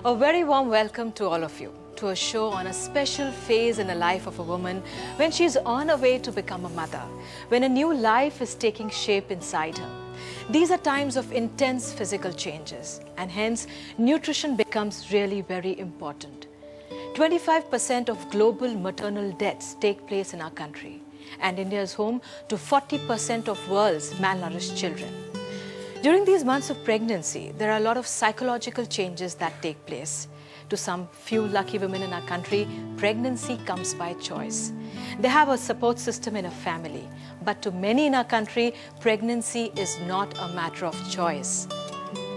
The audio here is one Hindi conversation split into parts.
A very warm welcome to all of you to a show on a special phase in the life of a woman when she is on her way to become a mother, when a new life is taking shape inside her. These are times of intense physical changes, and hence nutrition becomes really very important. 25% of global maternal deaths take place in our country, and India is home to 40% of world's malnourished children. During these months of pregnancy, there are a lot of psychological changes that take place. To some few lucky women in our country, pregnancy comes by choice. They have a support system in a family, but to many in our country, pregnancy is not a matter of choice.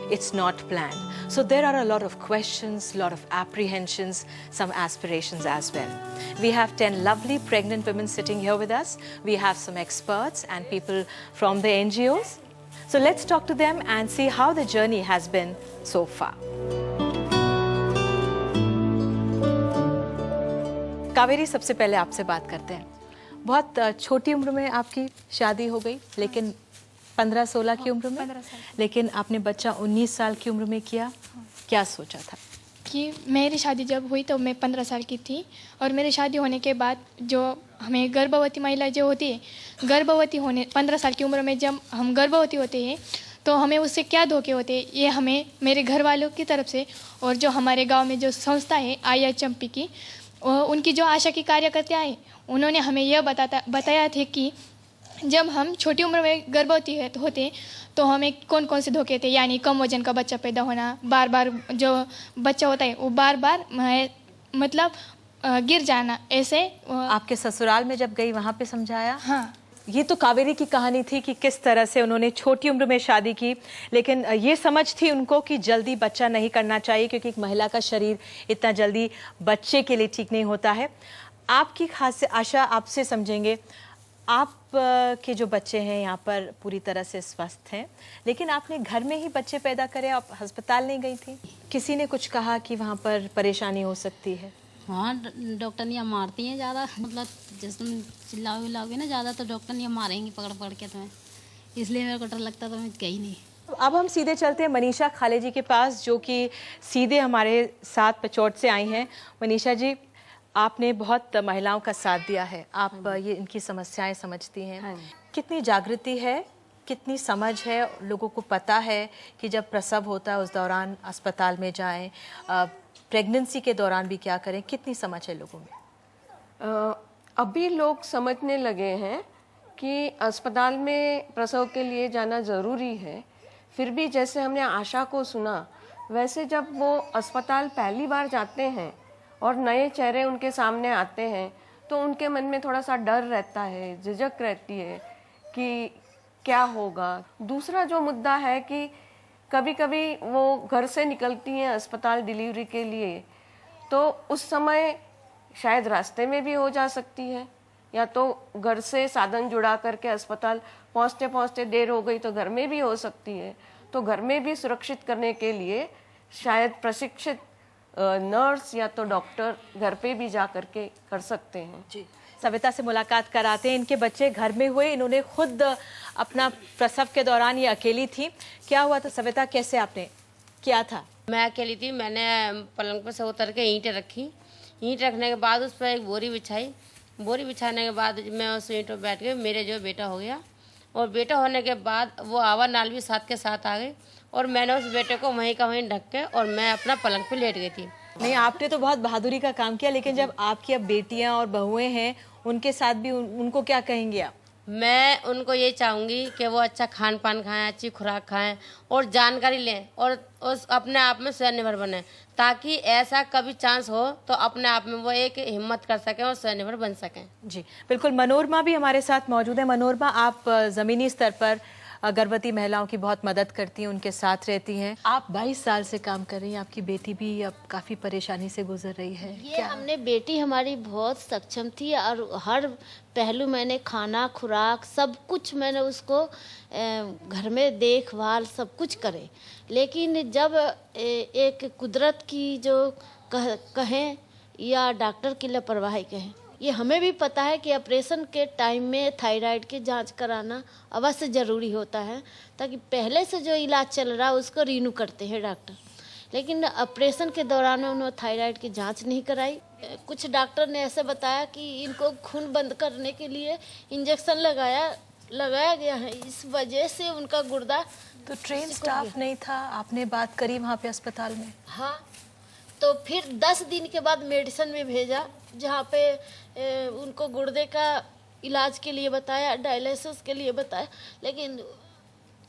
It's not planned. So there are a lot of questions, a lot of apprehensions, some aspirations as well. We have 10 lovely pregnant women sitting here with us. We have some experts and people from the NGOs. So let's talk to them and see how the journey has been so far. Kaveri, सबसे पहले आपसे बात करते हैं। बहुत छोटी उम्र में आपकी शादी हो गई, लेकिन 15-16 की उम्र में, लेकिन आपने बच्चा 19 साल की उम्र में किया। क्या सोचा था? कि मेरी शादी जब हुई तो मैं 15 साल की थी, और मेरी शादी होने के बाद जो हमें गर्भवती महिला जो होती है, गर्भवती होने 15 साल की उम्र में जब हम गर्भवती होते हैं तो हमें उससे क्या धोखे होते हैं, ये हमें मेरे घर वालों की तरफ से और जो हमारे गांव में जो संस्था है IIHMP की, उनकी जो आशा की कार्यकर्ता है, उन्होंने हमें यह बताया थे कि जब हम छोटी उम्र में गर्भवती होते तो हमें कौन कौन से धोखे थे, यानी कम वजन का बच्चा पैदा होना, बार बार जो बच्चा होता है वो बार बार मतलब गिर जाना, ऐसे। आपके ससुराल में जब गई वहाँ पे समझाया? हाँ। ये तो कावेरी की कहानी थी कि किस तरह से उन्होंने छोटी उम्र में शादी की, लेकिन ये समझ थी उनको कि जल्दी बच्चा नहीं करना चाहिए, क्योंकि एक महिला का शरीर इतना जल्दी बच्चे के लिए ठीक नहीं होता है। आपकी खास आशा आपसे समझेंगे। आप के जो बच्चे हैं यहाँ पर पूरी तरह से स्वस्थ हैं, लेकिन आपने घर में ही बच्चे पैदा करे, आप अस्पताल नहीं गई थी? किसी ने कुछ कहा कि वहाँ पर परेशानी हो सकती है? हाँ, डॉक्टर ने मारती हैं ज़्यादा, मतलब जिस तुम चिल्लाओगे ना ज़्यादा तो डॉक्टर ने मारेंगी पकड़ पकड़ के तुम्हें, इसलिए मेरे को डर लगता तो मैं गई नहीं। अब हम सीधे चलते हैं मनीषा खाले जी के पास, जो कि सीधे हमारे साथ पचौट से आई हैं। मनीषा जी, आपने बहुत महिलाओं का साथ दिया है, आप ये इनकी समस्याएं समझती हैं। कितनी जागृति है, कितनी समझ है, लोगों को पता है कि जब प्रसव होता है उस दौरान अस्पताल में जाएं, प्रेगनेंसी के दौरान भी क्या करें, कितनी समझ है लोगों में? अभी लोग समझने लगे हैं कि अस्पताल में प्रसव के लिए जाना ज़रूरी है। फिर भी जैसे हमने आशा को सुना, वैसे जब वो अस्पताल पहली बार जाते हैं और नए चेहरे उनके सामने आते हैं तो उनके मन में थोड़ा सा डर रहता है, झिझक रहती है कि क्या होगा। दूसरा जो मुद्दा है कि कभी कभी वो घर से निकलती हैं अस्पताल डिलीवरी के लिए, तो उस समय शायद रास्ते में भी हो जा सकती है, या तो घर से साधन जुड़ा करके अस्पताल पहुंचते पहुंचते देर हो गई तो घर में भी हो सकती है। तो घर में भी सुरक्षित करने के लिए शायद प्रशिक्षित नर्स या तो डॉक्टर घर पे भी जा करके कर सकते हैं। जी, सविता से मुलाकात कराते हैं। इनके बच्चे घर में हुए, इन्होंने खुद अपना प्रसव के दौरान ये अकेली थी। क्या हुआ था सविता, कैसे आपने किया था? मैं अकेली थी, मैंने पलंग पर से उतर के ईंटें रखी, ईंट रखने के बाद उस पर एक बोरी बिछाई, बोरी बिछाने के बाद मैं उस ईंट पर बैठ गई, मेरे जो बेटा हो गया। और बेटा होने के बाद वो आवा नाल भी साथ के साथ आ गई, और मैंने उस बेटे को वहीं का वहीं ढक के और मैं अपना पलंग पे लेट गई थी। नहीं, आपने तो बहुत बहादुरी का काम किया, लेकिन जब आपकी अब बेटियां और बहुएं हैं, उनके साथ भी उनको क्या कहेंगे आप? मैं उनको ये चाहूँगी कि वो अच्छा खान पान खाएं, अच्छी खुराक खाएं और जानकारी लें, और उस अपने आप में स्वनिर्भर बने, ताकि ऐसा कभी चांस हो तो अपने आप में वो एक हिम्मत कर सकें और स्वनिर्भर बन सकें। जी बिल्कुल। मनोरमा भी हमारे साथ मौजूद है। मनोरमा, आप ज़मीनी स्तर पर गर्भवती महिलाओं की बहुत मदद करती हैं, उनके साथ रहती हैं। आप 22 साल से काम कर रही हैं, आपकी बेटी भी अब काफ़ी परेशानी से गुजर रही है। ये हमने बेटी हमारी बहुत सक्षम थी, और हर पहलू मैंने खाना खुराक सब कुछ मैंने उसको घर में देखभाल सब कुछ करे, लेकिन जब एक कुदरत की जो कहें या डॉक्टर की लापरवाही कहें, ये हमें भी पता है कि ऑपरेशन के टाइम में थायराइड की जांच कराना अवश्य ज़रूरी होता है, ताकि पहले से जो इलाज चल रहा है उसको रिन्यू करते हैं डॉक्टर। लेकिन ऑपरेशन के दौरान में उन्होंने थायराइड की जांच नहीं कराई। कुछ डॉक्टर ने ऐसे बताया कि इनको खून बंद करने के लिए इंजेक्शन लगाया गया है, इस वजह से उनका गुर्दा। तो ट्रेन स्टाफ नहीं था, आपने बात करी वहाँ पे अस्पताल में? हाँ, तो फिर 10 दिन के बाद मेडिसिन में भेजा, जहाँ पे उनको गुर्दे का इलाज के लिए बताया, डायलिसिस के लिए बताया। लेकिन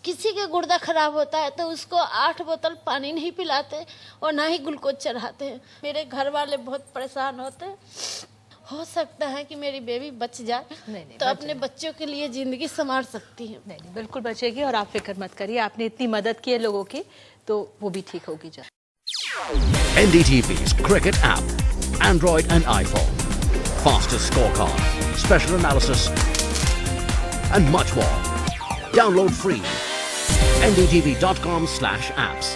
किसी के गुर्दा खराब होता है तो उसको 8 बोतल पानी नहीं पिलाते और ना ही ग्लूकोज चढ़ाते हैं। मेरे घर वाले बहुत परेशान होते हैं। हो सकता है कि मेरी बेबी बच जाए, नहीं, तो अपने बच्चों के लिए ज़िंदगी संवार सकती है। नहीं, बिल्कुल बचेगी, और आप फिक्र मत करिए, आपने इतनी मदद की है लोगों की तो वो भी ठीक होगी। NDTV's Cricket app, Android and iPhone, fastest scorecard, special analysis, and much more. Download free. ndtv.com/apps.